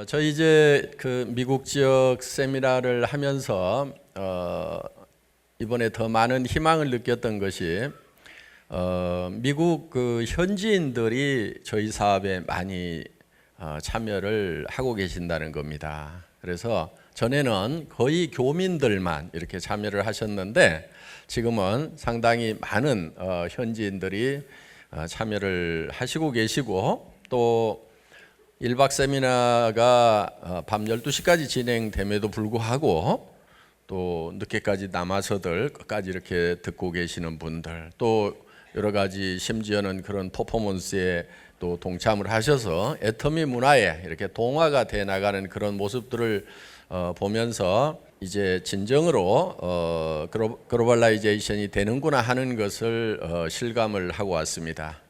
저희 이제 그 미국 지역 세미나를 하면서 이번에 더 많은 희망을 느꼈던 것이 미국 그 현지인들이 저희 사업에 많이 참여를 하고 계신다는 겁니다. 그래서 전에는 거의 교민들만 이렇게 참여를 하셨는데 지금은 상당히 많은 현지인들이 참여를 하시고 계시고 또 1박 세미나가 밤 12시까지 진행됨에도 불구하고 또 늦게까지 남아서들 끝까지 이렇게 듣고 계시는 분들 또 여러 가지 심지어는 그런 퍼포먼스에 또 동참을 하셔서 애터미 문화에 이렇게 동화가 돼 나가는 그런 모습들을 보면서 이제 진정으로 글로벌라이제이션이 되는구나 하는 것을 실감을 하고 왔습니다.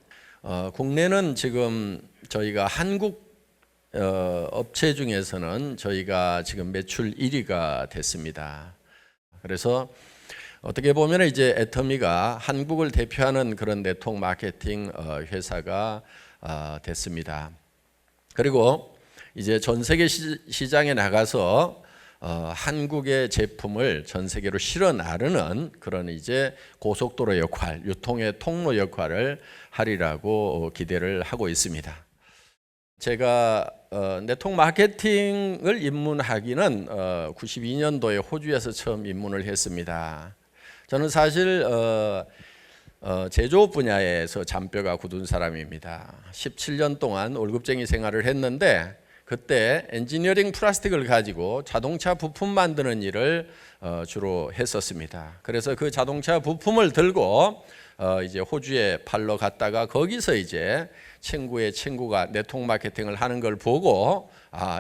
국내는 지금 저희가 한국 업체 중에서는 저희가 지금 매출 1위가 됐습니다. 그래서 어떻게 보면 이제 애터미가 한국을 대표하는 그런 네트워크 마케팅 회사가 됐습니다. 그리고 이제 전 세계 시장에 나가서 한국의 제품을 전 세계로 실어 나르는 그런 이제 고속도로 역할, 유통의 통로 역할을 하리라고 기대를 하고 있습니다. 제가 네트워크 마케팅을 입문하기는 92년도에 호주에서 처음 입문을 했습니다. 저는 사실 제조업 분야에서 잔뼈가 굳은 사람입니다. 17년 동안 월급쟁이 생활을 했는데 그때 엔지니어링 플라스틱을 가지고 자동차 부품 만드는 일을 주로 했었습니다. 그래서 그 자동차 부품을 들고 이제 호주에 팔러 갔다가 거기서 이제 친구의 친구가 네트워크 마케팅을 하는 걸 보고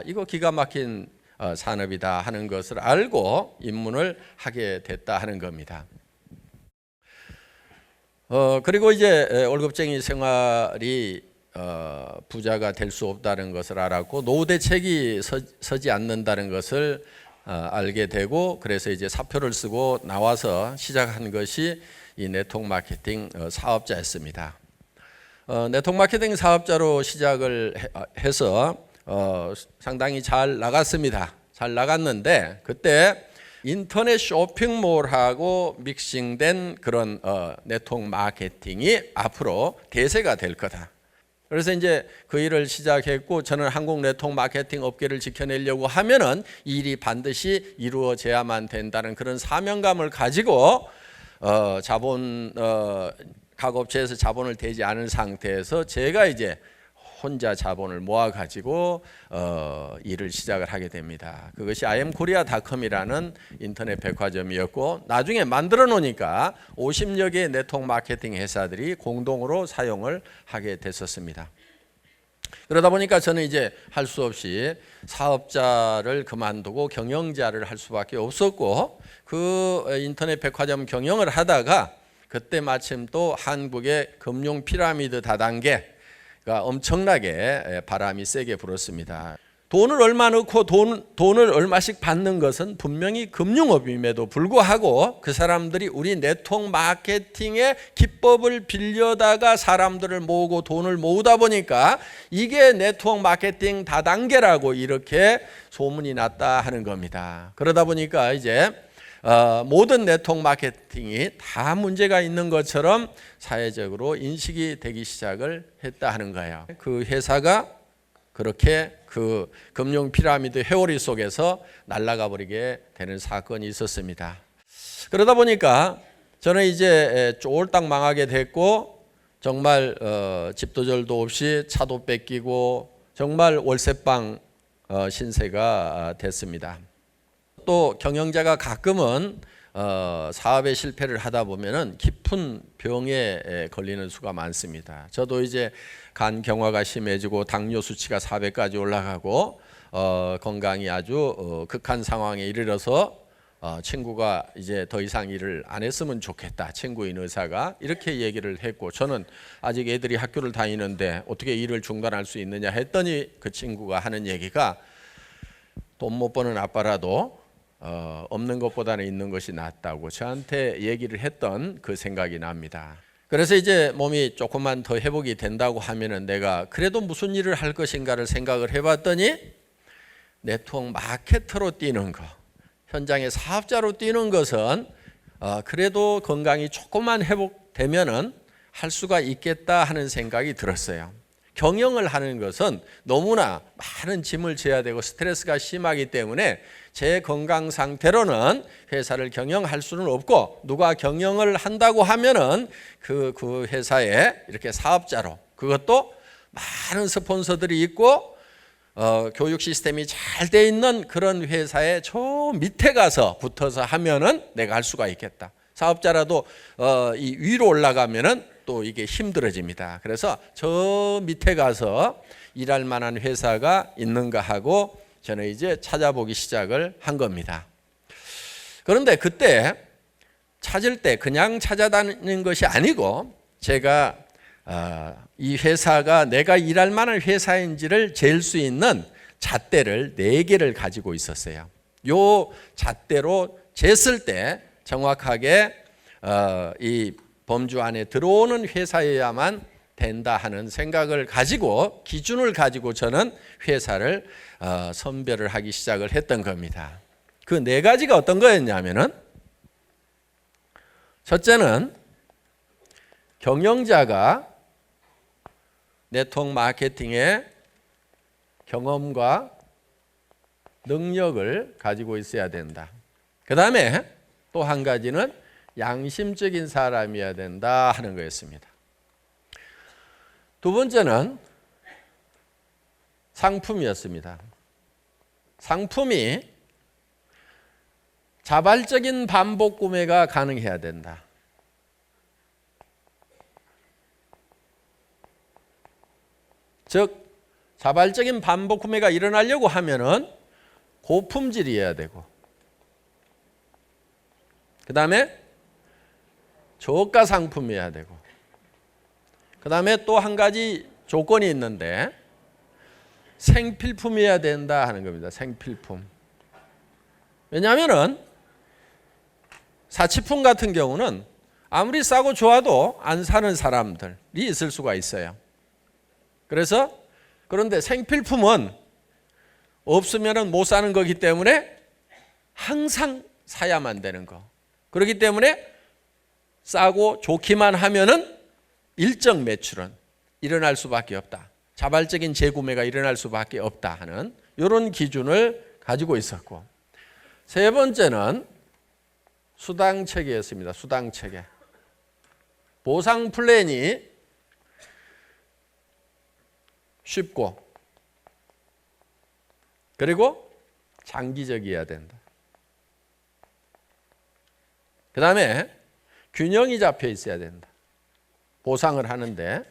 이거 기가 막힌 산업이다 하는 것을 알고 입문을 하게 됐다 하는 겁니다. 그리고 이제 월급쟁이 생활이 부자가 될 수 없다는 것을 알았고 노후 대책이 서지 않는다는 것을 알게 되고 그래서 이제 사표를 쓰고 나와서 시작한 것이 이 네트워크 마케팅 사업자였습니다. 네트워크 마케팅 사업자로 시작을 해서 상당히 잘 나갔습니다. 잘 나갔는데 그때 인터넷 쇼핑몰하고 믹싱된 그런 네트워크 마케팅이 앞으로 대세가 될 거다. 그래서 이제 그 일을 시작했고 저는 한국 네트워크 마케팅 업계를 지켜내려고 하면은 이 일이 반드시 이루어져야만 된다는 그런 사명감을 가지고 각 업체에서 자본을 대지 않은 상태에서 제가 이제 혼자 자본을 모아 가지고 일을 시작을 하게 됩니다. 그것이 imkorea.com이라는 인터넷 백화점이었고 나중에 만들어 놓으니까 50여 개의 네트워크 마케팅 회사들이 공동으로 사용을 하게 됐었습니다. 그러다 보니까 저는 이제 할 수 없이 사업자를 그만두고 경영자를 할 수밖에 없었고 그 인터넷 백화점 경영을 하다가 그때 마침 또 한국의 금융 피라미드 다단계가 엄청나게 바람이 세게 불었습니다. 돈을 얼마 넣고 돈을 얼마씩 받는 것은 분명히 금융업임에도 불구하고 그 사람들이 우리 네트워크 마케팅의 기법을 빌려다가 사람들을 모으고 돈을 모으다 보니까 이게 네트워크 마케팅 다단계라고 이렇게 소문이 났다 하는 겁니다. 그러다 보니까 이제 모든 네트워크 마케팅이 다 문제가 있는 것처럼 사회적으로 인식이 되기 시작을 했다 하는 거예요. 그 회사가 그렇게 그 금융 피라미드 회오리 속에서 날아가 버리게 되는 사건이 있었습니다. 그러다 보니까 저는 이제 쫄딱 망하게 됐고 정말 집도 절도 없이 차도 뺏기고 정말 월세방 신세가 됐습니다. 또 경영자가 가끔은 사업에 실패를 하다 보면은 깊은 병에 걸리는 수가 많습니다. 저도 이제 간 경화가 심해지고 당뇨 수치가 400까지 올라가고 건강이 아주 극한 상황에 이르러서 친구가 이제 더 이상 일을 안 했으면 좋겠다. 친구인 의사가 이렇게 얘기를 했고 저는 아직 애들이 학교를 다니는데 어떻게 일을 중단할 수 있느냐 했더니 그 친구가 하는 얘기가 돈 못 버는 아빠라도 없는 것보다는 있는 것이 낫다고 저한테 얘기를 했던 그 생각이 납니다. 그래서 이제 몸이 조금만 더 회복이 된다고 하면은 내가 그래도 무슨 일을 할 것인가를 생각을 해봤더니 네트워크 마케터로 뛰는 거, 현장의 사업자로 뛰는 것은 그래도 건강이 조금만 회복되면은 할 수가 있겠다 하는 생각이 들었어요. 경영을 하는 것은 너무나 많은 짐을 져야 되고 스트레스가 심하기 때문에 제 건강 상태로는 회사를 경영할 수는 없고, 누가 경영을 한다고 하면은 그 회사에 이렇게 사업자로, 그것도 많은 스폰서들이 있고 교육 시스템이 잘 돼 있는 그런 회사에 저 밑에 가서 붙어서 하면은 내가 할 수가 있겠다. 사업자라도 이 위로 올라가면은 또 이게 힘들어집니다. 그래서 저 밑에 가서 일할 만한 회사가 있는가 하고 저는 이제 찾아보기 시작을 한 겁니다. 그런데 그때 찾을 때 그냥 찾아다니는 것이 아니고, 제가 이 회사가 내가 일할 만한 회사인지를 잴 수 있는 잣대를 4개를 가지고 있었어요. 요 잣대로 쟀을 때 정확하게 이 범주 안에 들어오는 회사여야만 된다 하는 생각을 가지고, 기준을 가지고 저는 회사를 선별을 하기 시작을 했던 겁니다. 그 4가지가 어떤 거였냐면은, 첫째는 경영자가 네트워크 마케팅의 경험과 능력을 가지고 있어야 된다. 그 다음에 또 한 가지는 양심적인 사람이어야 된다 하는 거였습니다. 두 번째는 상품이었습니다. 상품이 자발적인 반복 구매가 가능해야 된다. 즉 자발적인 반복 구매가 일어나려고 하면은 고품질이어야 되고, 그 다음에 저가 상품이어야 되고, 그 다음에 또 한 가지 조건이 있는데 생필품이어야 된다 하는 겁니다. 생필품. 왜냐하면은 사치품 같은 경우는 아무리 싸고 좋아도 안 사는 사람들이 있을 수가 있어요. 그래서 그런데 생필품은 없으면 못 사는 거기 때문에 항상 사야만 되는 거. 그렇기 때문에 싸고 좋기만 하면은 일정 매출은 일어날 수밖에 없다. 자발적인 재구매가 일어날 수밖에 없다 하는 이런 기준을 가지고 있었고, 세 번째는 수당체계였습니다. 수당체계. 보상 플랜이 쉽고 그리고 장기적이어야 된다. 그 다음에 균형이 잡혀 있어야 된다. 보상을 하는데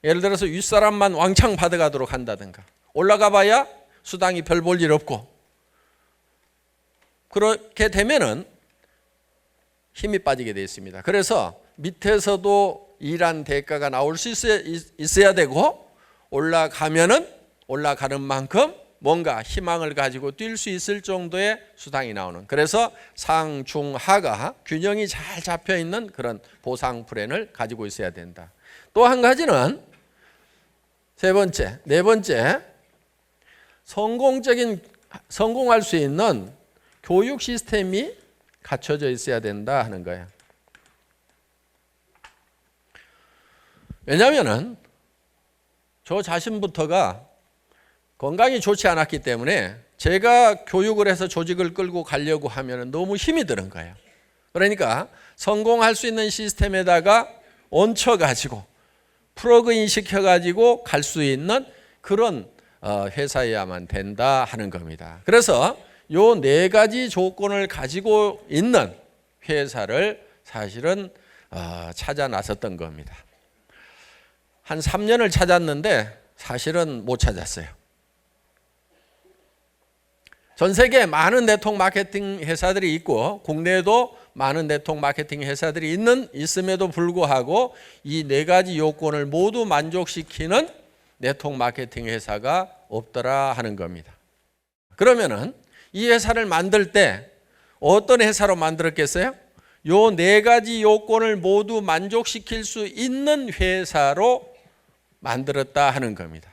예를 들어서 윗사람만 왕창 받아가도록 한다든가, 올라가 봐야 수당이 별 볼 일 없고, 그렇게 되면은 힘이 빠지게 되어 있습니다. 그래서 밑에서도 일한 대가가 나올 수 있어야 되고, 올라가면은 올라가는 만큼 뭔가 희망을 가지고 뛸 수 있을 정도의 수당이 나오는, 그래서 상, 중, 하가 균형이 잘 잡혀 있는 그런 보상 플랜을 가지고 있어야 된다. 또 한 가지는 네 번째, 성공할 수 있는 교육 시스템이 갖춰져 있어야 된다 하는 거예요. 왜냐하면은 저 자신부터가 건강이 좋지 않았기 때문에 제가 교육을 해서 조직을 끌고 가려고 하면 너무 힘이 드는 거예요. 그러니까 성공할 수 있는 시스템에다가 얹혀가지고 플러그인 시켜가지고 갈 수 있는 그런 회사여야만 된다 하는 겁니다. 그래서 요 4가지 조건을 가지고 있는 회사를 사실은 찾아 나섰던 겁니다. 한 3년을 찾았는데 사실은 못 찾았어요. 전 세계에 많은 네트워크 마케팅 회사들이 있고 국내에도 많은 네트워크 마케팅 회사들이 있음에도 불구하고 이 4가지 요건을 모두 만족시키는 네트워크 마케팅 회사가 없더라 하는 겁니다. 그러면은 이 회사를 만들 때 어떤 회사로 만들었겠어요? 요 4가지 요건을 모두 만족시킬 수 있는 회사로 만들었다 하는 겁니다.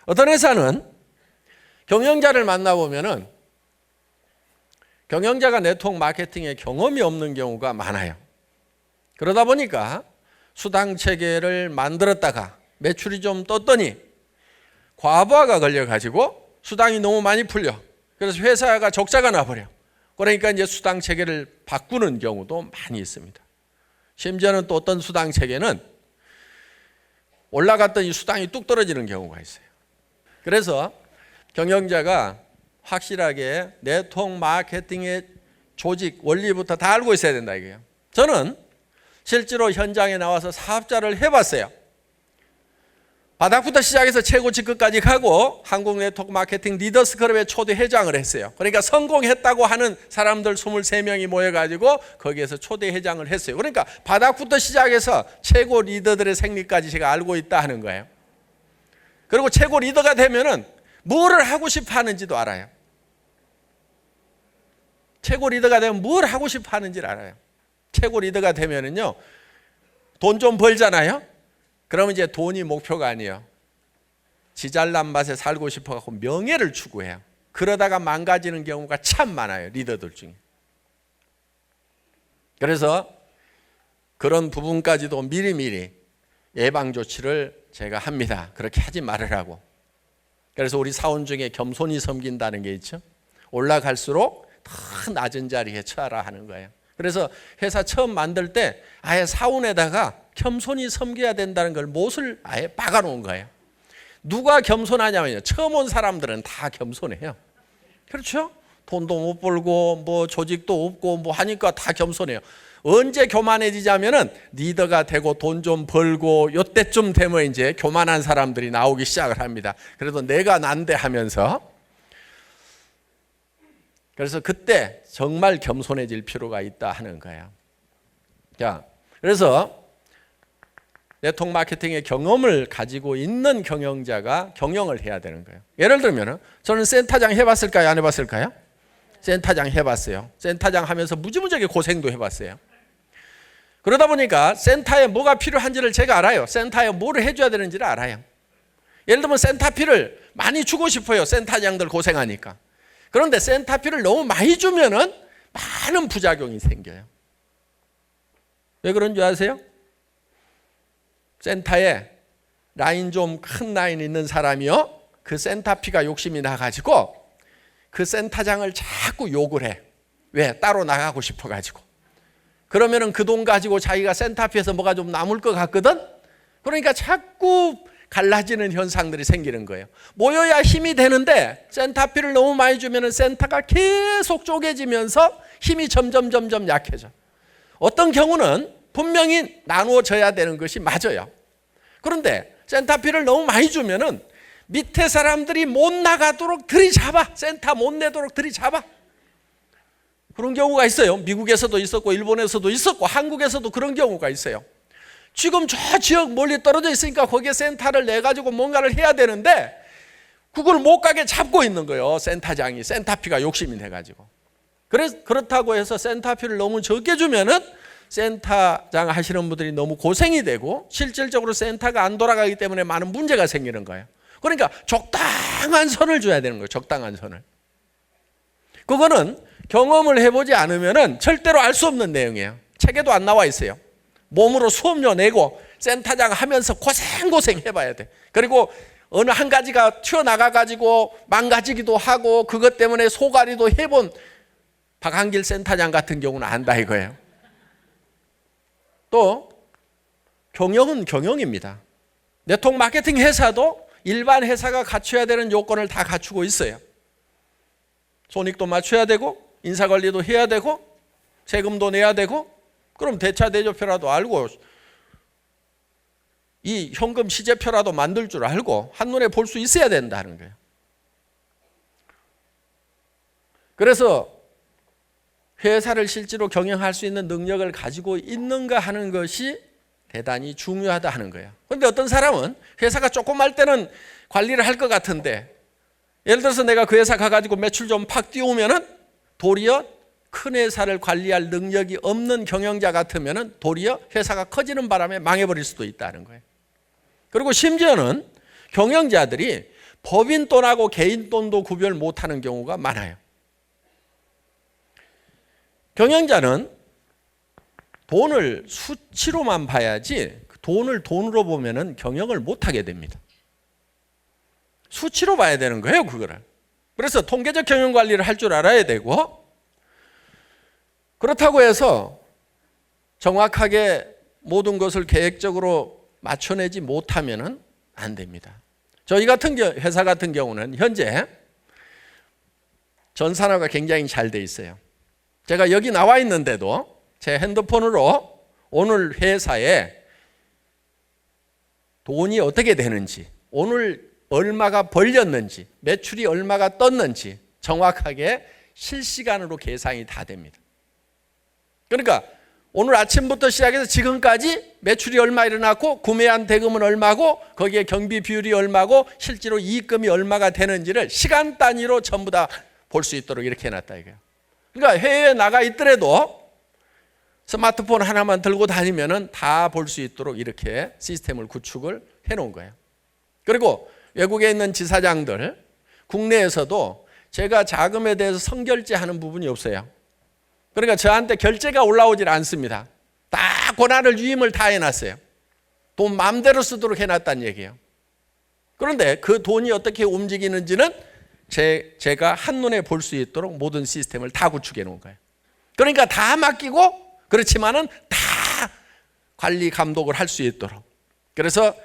어떤 회사는 경영자를 만나보면은 경영자가 네트워크 마케팅에 경험이 없는 경우가 많아요. 그러다 보니까 수당 체계를 만들었다가 매출이 좀 떴더니 과부하가 걸려가지고 수당이 너무 많이 풀려. 그래서 회사가 적자가 나버려. 그러니까 이제 수당 체계를 바꾸는 경우도 많이 있습니다. 심지어는 또 어떤 수당 체계는 올라갔더니 수당이 뚝 떨어지는 경우가 있어요. 그래서 경영자가 확실하게 네트워크 마케팅의 조직 원리부터 다 알고 있어야 된다 이거예요. 저는 실제로 현장에 나와서 사업자를 해봤어요. 바닥부터 시작해서 최고 직급까지 가고 한국 네트워크 마케팅 리더스 클럽에 초대 회장을 했어요. 그러니까 성공했다고 하는 사람들 23명이 모여가지고 거기에서 초대 회장을 했어요. 그러니까 바닥부터 시작해서 최고 리더들의 생리까지 제가 알고 있다 하는 거예요. 그리고 최고 리더가 되면은 뭐를 하고 싶어 하는지도 알아요. 최고 리더가 되면 뭘 하고 싶어 하는지를 알아요. 최고 리더가 되면은요, 돈 좀 벌잖아요? 그러면 이제 돈이 목표가 아니에요. 지 잘난 맛에 살고 싶어갖고 명예를 추구해요. 그러다가 망가지는 경우가 참 많아요. 리더들 중에. 그래서 그런 부분까지도 미리미리 예방 조치를 제가 합니다. 그렇게 하지 말으라고. 그래서 우리 사원 중에 겸손히 섬긴다는 게 있죠. 올라갈수록 더 낮은 자리에 처하라 하는 거예요. 그래서 회사 처음 만들 때 아예 사원에다가 겸손히 섬겨야 된다는 걸 못을 아예 박아놓은 거예요. 누가 겸손하냐면요, 처음 온 사람들은 다 겸손해요. 그렇죠? 돈도 못 벌고 뭐 조직도 없고 뭐 하니까 다 겸손해요. 언제 교만해지자면은 리더가 되고 돈 좀 벌고 요때쯤 되면 이제 교만한 사람들이 나오기 시작을 합니다. 그래도 내가 난데 하면서. 그래서 그때 정말 겸손해질 필요가 있다 하는 거예요. 자, 그래서 네트워크 마케팅의 경험을 가지고 있는 경영자가 경영을 해야 되는 거예요. 예를 들면 저는 센터장 해봤을까요? 안 해봤을까요? 센터장 해봤어요. 센터장 하면서 무지무지하게 고생도 해봤어요. 그러다 보니까 센터에 뭐가 필요한지를 제가 알아요. 센터에 뭐를 해줘야 되는지를 알아요. 예를 들면 센터피를 많이 주고 싶어요. 센터장들 고생하니까. 그런데 센터피를 너무 많이 주면은 많은 부작용이 생겨요. 왜 그런 줄 아세요? 센터에 라인 좀 큰 라인 있는 사람이요, 그 센터피가 욕심이 나가지고 그 센터장을 자꾸 욕을 해. 왜? 따로 나가고 싶어가지고. 그러면은 그 돈 가지고 자기가 센터피에서 뭐가 좀 남을 것 같거든? 그러니까 자꾸 갈라지는 현상들이 생기는 거예요. 모여야 힘이 되는데 센터피를 너무 많이 주면은 센터가 계속 쪼개지면서 힘이 점점 약해져. 어떤 경우는 분명히 나누어져야 되는 것이 맞아요. 그런데 센터피를 너무 많이 주면은 밑에 사람들이 못 나가도록 들이잡아. 센터 못 내도록 들이잡아. 그런 경우가 있어요. 미국에서도 있었고 일본에서도 있었고 한국에서도 그런 경우가 있어요. 지금 저 지역 멀리 떨어져 있으니까 거기에 센터를 내가지고 뭔가를 해야 되는데 그걸 못 가게 잡고 있는 거예요. 센터장이. 센터피가 욕심이 내가지고. 그렇다고 해서 센터피를 너무 적게 주면은 센터장 하시는 분들이 너무 고생이 되고 실질적으로 센터가 안 돌아가기 때문에 많은 문제가 생기는 거예요. 그러니까 적당한 선을 줘야 되는 거예요. 적당한 선을. 그거는 경험을 해보지 않으면은 절대로 알 수 없는 내용이에요. 책에도 안 나와 있어요. 몸으로 수업료 내고 센터장 하면서 고생 해봐야 돼. 그리고 어느 한 가지가 튀어나가가지고 망가지기도 하고 그것 때문에 소가리도 해본 박한길 센터장 같은 경우는 안다 이거예요. 또 경영은 경영입니다. 네트워크 마케팅 회사도 일반 회사가 갖춰야 되는 요건을 다 갖추고 있어요. 손익도 맞춰야 되고 인사관리도 해야 되고 세금도 내야 되고 그럼 대차대조표라도 알고 이 현금 시제표라도 만들 줄 알고 한눈에 볼 수 있어야 된다는 거예요. 그래서 회사를 실제로 경영할 수 있는 능력을 가지고 있는가 하는 것이 대단히 중요하다 하는 거예요. 그런데 어떤 사람은 회사가 조그만 때는 관리를 할 것 같은데 예를 들어서 내가 그 회사 가가지고 매출 좀 팍 띄우면은 도리어 큰 회사를 관리할 능력이 없는 경영자 같으면은 도리어 회사가 커지는 바람에 망해버릴 수도 있다는 거예요. 그리고 심지어는 경영자들이 법인 돈하고 개인 돈도 구별 못하는 경우가 많아요. 경영자는 돈을 수치로만 봐야지 돈을 돈으로 보면은 경영을 못하게 됩니다. 수치로 봐야 되는 거예요, 그거를. 그래서 통계적 경영 관리를 할 줄 알아야 되고, 그렇다고 해서 정확하게 모든 것을 계획적으로 맞춰내지 못하면은 안 됩니다. 저희 같은 회사 같은 경우는 현재 전산화가 굉장히 잘 돼 있어요. 제가 여기 나와 있는데도 제 핸드폰으로 오늘 회사에 돈이 어떻게 되는지, 오늘 얼마가 벌렸는지, 매출이 얼마가 떴는지 정확하게 실시간으로 계산이 다 됩니다. 그러니까 오늘 아침부터 시작해서 지금까지 매출이 얼마 일어났고 구매한 대금은 얼마고 거기에 경비 비율이 얼마고 실제로 이익금이 얼마가 되는지를 시간 단위로 전부 다 볼 수 있도록 이렇게 해놨다 이거예요. 그러니까 해외에 나가 있더라도 스마트폰 하나만 들고 다니면은 다 볼 수 있도록 이렇게 시스템을 구축을 해놓은 거예요. 그리고 외국에 있는 지사장들, 국내에서도 제가 자금에 대해서 선결제하는 부분이 없어요. 그러니까 저한테 결제가 올라오질 않습니다. 다 권한을 유임을 다 해놨어요. 돈 마음대로 쓰도록 해놨다는 얘기예요. 그런데 그 돈이 어떻게 움직이는지는 제가 한눈에 볼 수 있도록 모든 시스템을 다 구축해 놓은 거예요. 그러니까 다 맡기고 그렇지만은 다 관리 감독을 할 수 있도록. 그래서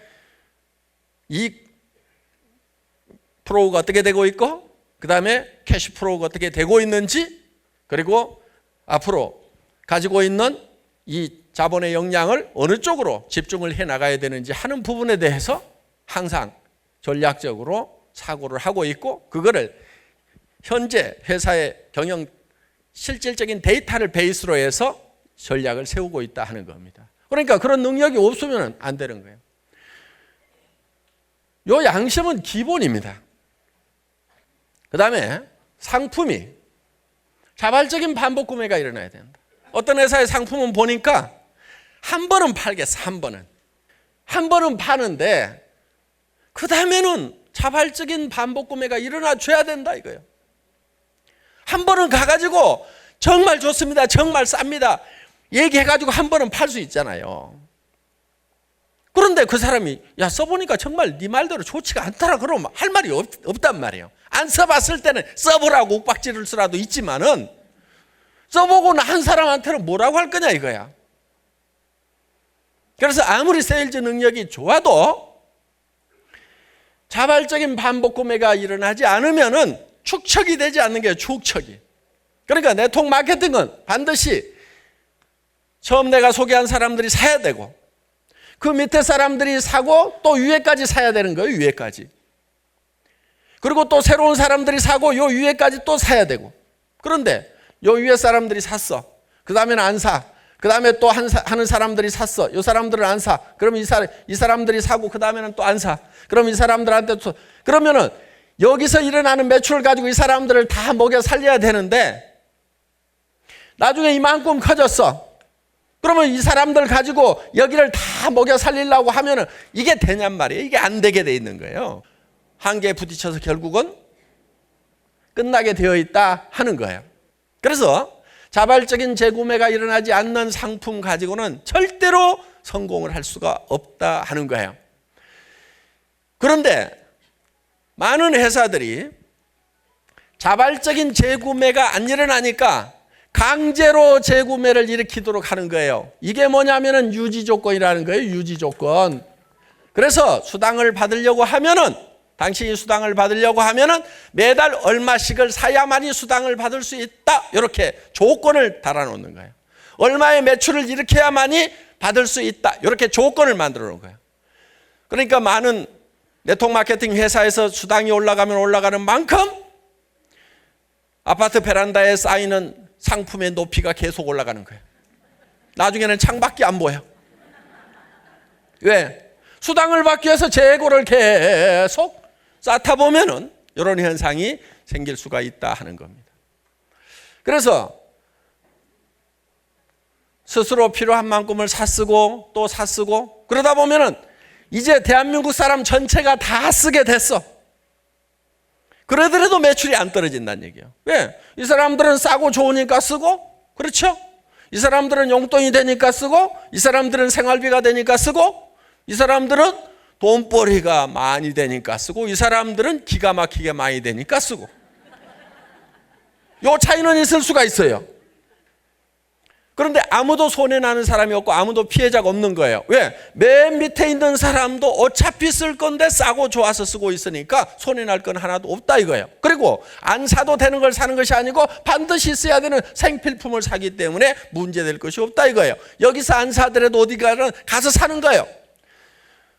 이 프로가 어떻게 되고 있고 그 다음에 캐시 프로가 어떻게 되고 있는지, 그리고 앞으로 가지고 있는 이 자본의 역량을 어느 쪽으로 집중을 해 나가야 되는지 하는 부분에 대해서 항상 전략적으로 사고를 하고 있고, 그거를 현재 회사의 경영 실질적인 데이터를 베이스로 해서 전략을 세우고 있다 하는 겁니다. 그러니까 그런 능력이 없으면 안 되는 거예요. 요 양심은 기본입니다. 그 다음에 상품이 자발적인 반복 구매가 일어나야 된다. 어떤 회사의 상품은 보니까 한 번은 팔겠어, 한 번은 파는데 그 다음에는 자발적인 반복 구매가 일어나 줘야 된다 이거예요. 한 번은 가가지고 정말 좋습니다, 정말 쌉니다 얘기해가지고 한 번은 팔 수 있잖아요. 그런데 그 사람이 야 써보니까 정말 네 말대로 좋지가 않더라 그러면 할 말이 없단 말이에요. 안 써봤을 때는 써보라고 욱박지를 쓰라도 있지만은 써보고 난 사람한테는 뭐라고 할 거냐 이거야. 그래서 아무리 세일즈 능력이 좋아도 자발적인 반복 구매가 일어나지 않으면은 축척이 되지 않는 게 축척이. 그러니까 네트워크 마케팅은 반드시 처음 내가 소개한 사람들이 사야 되고 그 밑에 사람들이 사고 또 위에까지 사야 되는 거예요. 위에까지. 그리고 또 새로운 사람들이 사고 요 위에까지 또 사야 되고. 그런데 요 위에 사람들이 샀어. 그 다음에는 안 사. 그 다음에 또 하는 사람들이 샀어. 요 사람들은 안 사. 그럼 이 사람들이 사고 그 다음에는 또 안 사. 그럼 이 사람들한테 또 그러면은 여기서 일어나는 매출을 가지고 이 사람들을 다 먹여 살려야 되는데 나중에 이만큼 커졌어. 그러면 이 사람들 가지고 여기를 다 먹여 살리려고 하면은 이게 되냔 말이에요. 이게 안 되게 돼 있는 거예요. 한계에 부딪혀서 결국은 끝나게 되어 있다 하는 거예요. 그래서 자발적인 재구매가 일어나지 않는 상품 가지고는 절대로 성공을 할 수가 없다 하는 거예요. 그런데 많은 회사들이 자발적인 재구매가 안 일어나니까 강제로 재구매를 일으키도록 하는 거예요. 이게 뭐냐면은 유지 조건이라는 거예요. 유지 조건. 그래서 수당을 받으려고 하면은 당신이 수당을 받으려고 하면은 매달 얼마씩을 사야만이 수당을 받을 수 있다. 이렇게 조건을 달아놓는 거예요. 얼마의 매출을 일으켜야만이 받을 수 있다. 이렇게 조건을 만들어 놓은 거예요. 그러니까 많은 네트워크 마케팅 회사에서 수당이 올라가면 올라가는 만큼 아파트 베란다에 쌓이는 상품의 높이가 계속 올라가는 거예요. 나중에는 창밖에 안 보여. 왜? 수당을 받기 위해서 재고를 계속 쌓다 보면은 이런 현상이 생길 수가 있다 하는 겁니다. 그래서 스스로 필요한 만큼을 샀쓰고 또 샀쓰고 그러다 보면은 이제 대한민국 사람 전체가 다 쓰게 됐어. 그러더라도 매출이 안 떨어진다는 얘기예요. 왜? 이 사람들은 싸고 좋으니까 쓰고, 그렇죠? 이 사람들은 용돈이 되니까 쓰고, 이 사람들은 생활비가 되니까 쓰고, 이 사람들은 돈벌이가 많이 되니까 쓰고, 이 사람들은 기가 막히게 많이 되니까 쓰고. 요 차이는 있을 수가 있어요. 그런데 아무도 손해나는 사람이 없고 아무도 피해자가 없는 거예요. 왜? 맨 밑에 있는 사람도 어차피 쓸 건데 싸고 좋아서 쓰고 있으니까 손해날 건 하나도 없다 이거예요. 그리고 안 사도 되는 걸 사는 것이 아니고 반드시 써야 되는 생필품을 사기 때문에 문제될 것이 없다 이거예요. 여기서 안 사더라도 어디 가서 사는 거예요.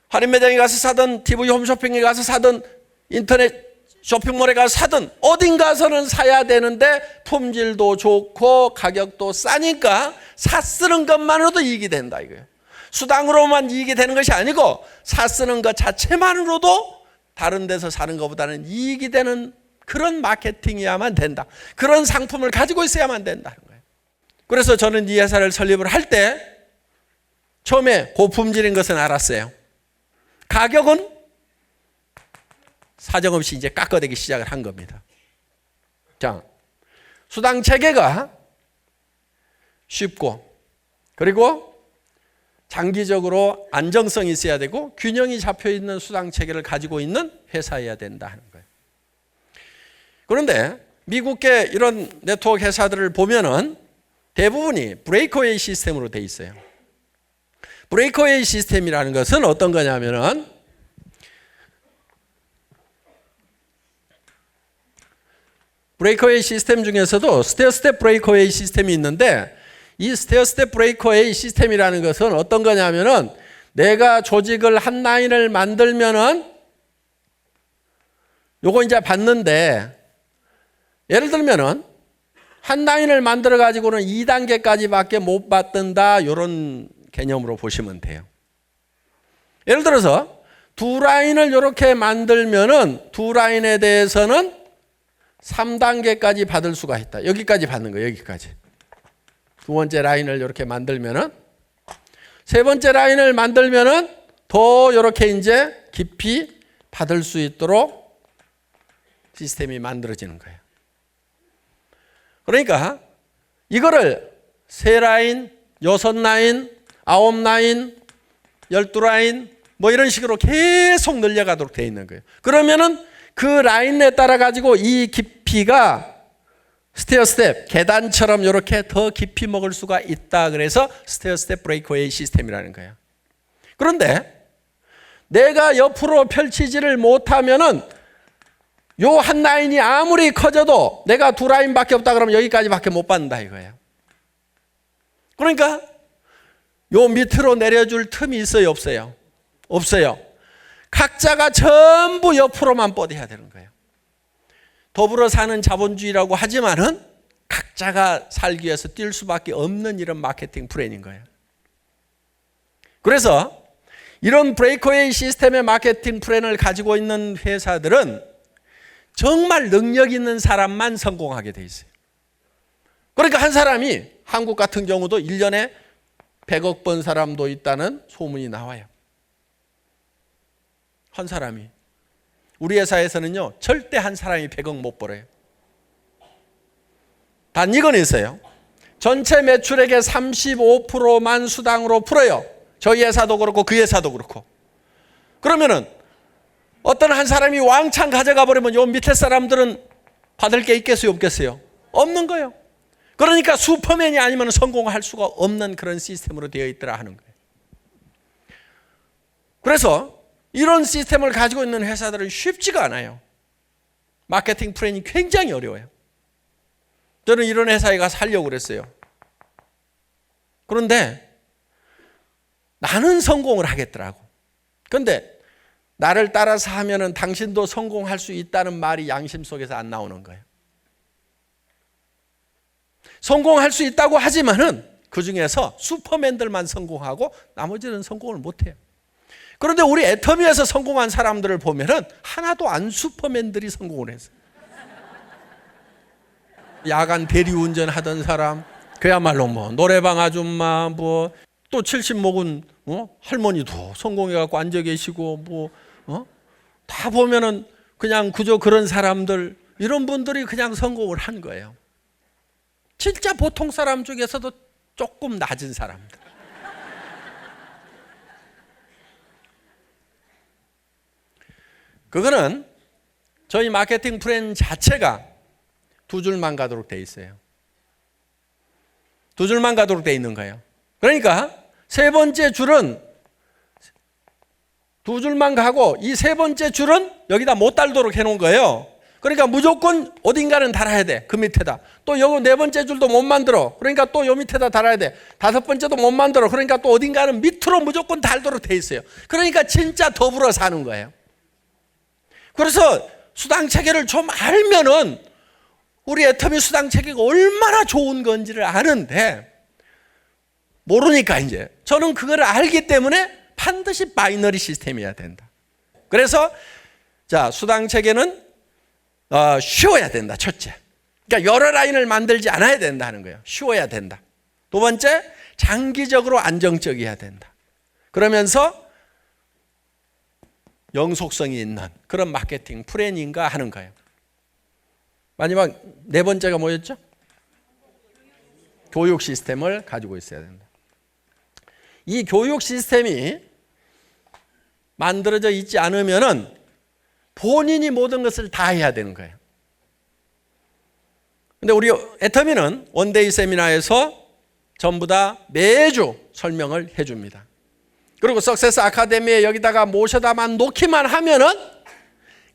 할인 매장에 가서 사든 TV 홈쇼핑에 가서 사든 인터넷 쇼핑몰에 가서 사든 어딘가서는 사야 되는데 품질도 좋고 가격도 싸니까 사쓰는 것만으로도 이익이 된다 이거예요. 수당으로만 이익이 되는 것이 아니고 사쓰는 것 자체만으로도 다른 데서 사는 것보다는 이익이 되는 그런 마케팅이야만 된다. 그런 상품을 가지고 있어야만 된다는 거예요. 그래서 저는 이 회사를 설립을 할 때 처음에 고품질인 것은 알았어요. 가격은 사정없이 이제 깎아대기 시작을 한 겁니다. 자, 수당 체계가 쉽고 그리고 장기적으로 안정성이 있어야 되고 균형이 잡혀 있는 수당 체계를 가지고 있는 회사여야 된다 하는 거예요. 그런데 미국의 이런 네트워크 회사들을 보면은 대부분이 브레이크웨이 시스템으로 돼 있어요. 브레이크웨이 시스템이라는 것은 어떤 거냐면은 브레이크웨이 시스템 중에서도 스테어 스텝 브레이크웨이 시스템이 있는데 이 스테어 스텝 브레이크웨이 시스템이라는 것은 어떤 거냐면은 내가 조직을 한 라인을 만들면은 요거 이제 받는데 예를 들면은 한 라인을 만들어 가지고는 2단계까지밖에 못 받는다 이런 개념으로 보시면 돼요. 예를 들어서 두 라인을 이렇게 만들면은 두 라인에 대해서는 3단계까지 받을 수가 있다. 여기까지 받는 거예요. 여기까지. 두 번째 라인을 이렇게 만들면은 세 번째 라인을 만들면은 더 이렇게 이제 깊이 받을 수 있도록 시스템이 만들어지는 거예요. 그러니까 이거를 3라인, 6라인, 9라인, 12라인 뭐 이런 식으로 계속 늘려가도록 되어 있는 거예요. 그러면은 그 라인에 따라 가지고 이 깊이가 스테어 스텝, 계단처럼 이렇게 더 깊이 먹을 수가 있다. 그래서 스테어 스텝 브레이크웨이 시스템이라는 거예요. 그런데 내가 옆으로 펼치지를 못하면은 요 한 라인이 아무리 커져도 내가 두 라인밖에 없다 그러면 여기까지밖에 못 받는다 이거예요. 그러니까 요 밑으로 내려줄 틈이 있어요, 없어요? 없어요. 각자가 전부 옆으로만 뻗어야 되는 거예요. 더불어 사는 자본주의라고 하지만은 각자가 살기 위해서 뛸 수밖에 없는 이런 마케팅 플랜인 거예요. 그래서 이런 브레이크웨이 시스템의 마케팅 플랜을 가지고 있는 회사들은 정말 능력 있는 사람만 성공하게 돼 있어요. 그러니까 한 사람이 한국 같은 경우도 1년에 100억 번 사람도 있다는 소문이 나와요. 한 사람이. 우리 회사에서는요, 절대 한 사람이 100억 못 벌어요. 단 이건 있어요. 전체 매출액의 35%만 수당으로 풀어요. 저희 회사도 그렇고 그 회사도 그렇고. 그러면은 어떤 한 사람이 왕창 가져가 버리면 요 밑에 사람들은 받을 게 있겠어요, 없겠어요? 없는 거예요. 그러니까 슈퍼맨이 아니면 성공할 수가 없는 그런 시스템으로 되어 있더라 하는 거예요. 그래서 이런 시스템을 가지고 있는 회사들은 쉽지가 않아요. 마케팅 플랜이 굉장히 어려워요. 저는 이런 회사에 가서 하려고 그랬어요. 그런데 나는 성공을 하겠더라고. 그런데 나를 따라서 하면은 당신도 성공할 수 있다는 말이 양심 속에서 안 나오는 거예요. 성공할 수 있다고 하지만은 그 중에서 슈퍼맨들만 성공하고 나머지는 성공을 못 해요. 그런데 우리 애터미에서 성공한 사람들을 보면은 하나도 안 슈퍼맨들이 성공을 했어요. 야간 대리운전 하던 사람, 그야말로 뭐 노래방 아줌마, 뭐 또 70 먹은 할머니도 성공해갖고 앉아 계시고 뭐 다 보면은 그냥 그저 그런 사람들, 이런 분들이 그냥 성공을 한 거예요. 진짜 보통 사람 중에서도 조금 낮은 사람들. 그거는 저희 마케팅 플랜 자체가 두 줄만 가도록 돼 있어요. 두 줄만 가도록 돼 있는 거예요. 그러니까 세 번째 줄은 두 줄만 가고 이 세 번째 줄은 여기다 못 달도록 해놓은 거예요. 그러니까 무조건 어딘가는 달아야 돼. 그 밑에다. 또 여기 네 번째 줄도 못 만들어. 그러니까 또 요 밑에다 달아야 돼. 다섯 번째도 못 만들어. 그러니까 또 어딘가는 밑으로 무조건 달도록 돼 있어요. 그러니까 진짜 더불어 사는 거예요. 그래서 수당 체계를 좀 알면은 우리 애터미 수당 체계가 얼마나 좋은 건지를 아는데 모르니까 이제 저는 그걸 알기 때문에 반드시 바이너리 시스템이어야 된다. 그래서 자, 수당 체계는 쉬워야 된다. 첫째. 그러니까 여러 라인을 만들지 않아야 된다는 거예요. 쉬워야 된다. 두 번째, 장기적으로 안정적이어야 된다. 그러면서 영속성이 있는 그런 마케팅 플래닝과 하는 거예요. 마지막 네 번째가 뭐였죠? 교육 시스템을 가지고 있어야 된다. 이 교육 시스템이 만들어져 있지 않으면은 본인이 모든 것을 다 해야 되는 거예요. 근데 우리 애터미는 원데이 세미나에서 전부 다 매주 설명을 해줍니다. 그리고 석세스 아카데미에 여기다가 모셔다만 놓기만 하면은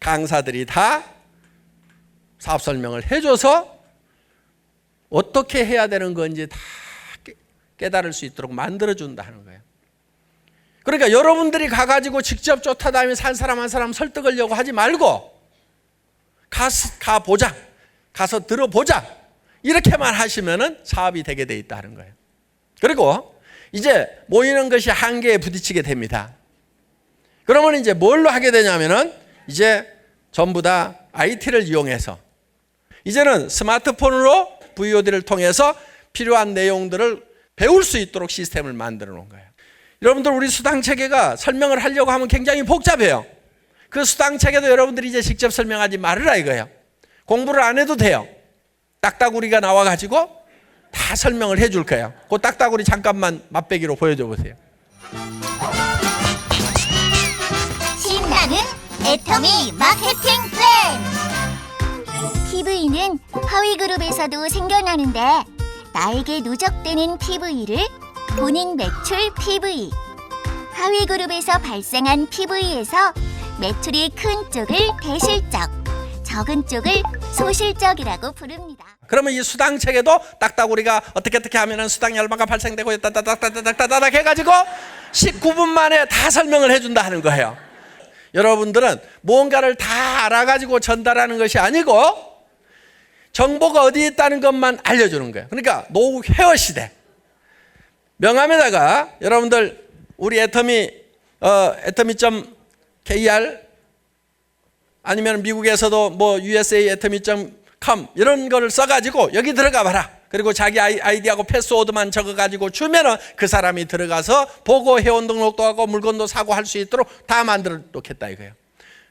강사들이 다 사업 설명을 해줘서 어떻게 해야 되는 건지 다 깨달을 수 있도록 만들어준다 하는 거예요. 그러니까 여러분들이 가가지고 직접 쫓아다니면서 한 사람 한 사람 설득하려고 하지 말고 가보자. 가서 들어보자. 이렇게만 하시면은 사업이 되게 돼 있다는 거예요. 그리고 이제 모이는 것이 한계에 부딪히게 됩니다. 그러면 이제 뭘로 하게 되냐면은 이제 전부 다 IT를 이용해서 이제는 스마트폰으로 VOD를 통해서 필요한 내용들을 배울 수 있도록 시스템을 만들어 놓은 거예요. 여러분들 우리 수당 체계가 설명을 하려고 하면 굉장히 복잡해요. 그 수당 체계도 여러분들이 이제 직접 설명하지 말으라 이거예요. 공부를 안 해도 돼요. 딱따구리가 나와가지고 다 설명을 해줄 거예요. 그 딱따구리 잠깐만 맛배기로 보여줘 보세요. 신나는 애터미 마케팅 플랜. PV는 하위그룹에서도 생겨나는데 나에게 누적되는 PV를 본인 매출 PV, 하위그룹에서 발생한 PV에서 매출이 큰 쪽을 대실적, 적은 쪽을 소실적이라고 부릅니다. 그러면 이 수당 체계도 딱따구리가 어떻게 하면은 수당이 얼마가 발생되고 따다닥 해가지고 19분 만에 다 설명을 해준다 하는 거예요. 여러분들은 무언가를 다 알아가지고 전달하는 것이 아니고 정보가 어디에 있다는 것만 알려주는 거예요. 그러니까 노후 회화 시대. 명함에다가 여러분들 우리 애터미.kr 아니면 미국에서도 뭐 USA 애터미.com 이런 거를 써가지고 여기 들어가 봐라. 그리고 자기 아이디하고 패스워드만 적어가지고 주면은 그 사람이 들어가서 보고 회원 등록도 하고 물건도 사고 할 수 있도록 다 만들어 놓겠다 이거예요.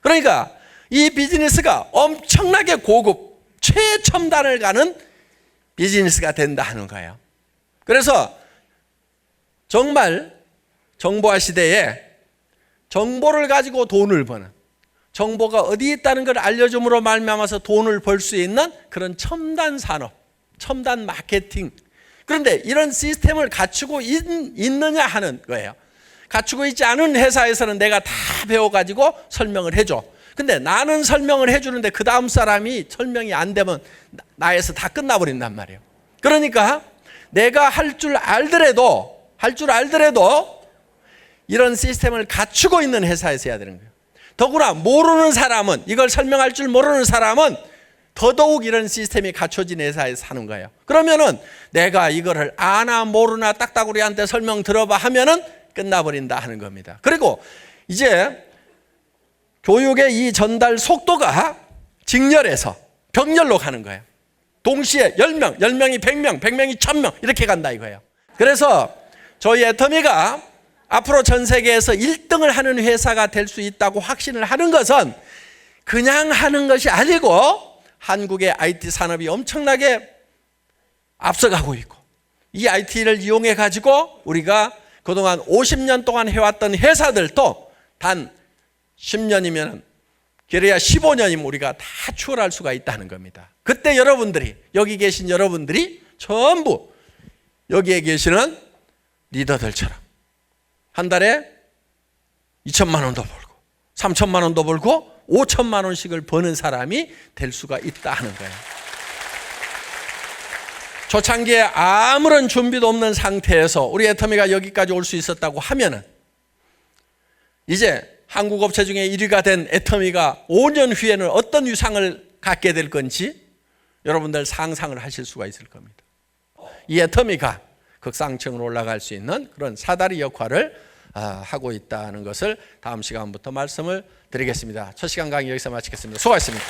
그러니까 이 비즈니스가 엄청나게 고급 최첨단을 가는 비즈니스가 된다 하는 거예요. 그래서 정말 정보화 시대에 정보를 가지고 돈을 버는, 정보가 어디에 있다는 걸 알려줌으로 말미암아서 돈을 벌 수 있는 그런 첨단 산업, 첨단 마케팅. 그런데 이런 시스템을 갖추고 있느냐 하는 거예요. 갖추고 있지 않은 회사에서는 내가 다 배워가지고 설명을 해줘. 근데 나는 설명을 해주는데 그 다음 사람이 설명이 안 되면 나에서 다 끝나버린단 말이에요. 그러니까 내가 할 줄 알더라도 이런 시스템을 갖추고 있는 회사에서 해야 되는 거예요. 더구나 모르는 사람은, 이걸 설명할 줄 모르는 사람은 더더욱 이런 시스템이 갖춰진 회사에서 사는 거예요. 그러면은 내가 이거를 아나 모르나 딱따구리한테 설명 들어봐 하면은 끝나버린다 하는 겁니다. 그리고 이제 교육의 이 전달 속도가 직렬해서 병렬로 가는 거예요. 동시에 10명, 10명이 100명, 100명이 1000명 이렇게 간다 이거예요. 그래서 저희 애터미가 앞으로 전 세계에서 1등을 하는 회사가 될 수 있다고 확신을 하는 것은 그냥 하는 것이 아니고 한국의 IT 산업이 엄청나게 앞서가고 있고, 이 IT를 이용해 가지고 우리가 그동안 50년 동안 해왔던 회사들도 단 10년이면 그래야 15년이면 우리가 다 추월할 수가 있다는 겁니다. 그때 여러분들이, 여기 계신 여러분들이 전부 여기에 계시는 리더들처럼 한 달에 2천만 원도 벌고 3천만 원도 벌고 5천만 원씩을 버는 사람이 될 수가 있다 하는 거예요. 초창기에 아무런 준비도 없는 상태에서 우리 애터미가 여기까지 올 수 있었다고 하면은, 이제 한국 업체 중에 1위가 된 애터미가 5년 후에는 어떤 위상을 갖게 될 건지 여러분들 상상을 하실 수가 있을 겁니다. 이 애터미가 극상층으로 올라갈 수 있는 그런 사다리 역할을 하고 있다는 것을 다음 시간부터 말씀을 드리겠습니다. 첫 시간 강의 여기서 마치겠습니다. 수고하셨습니다.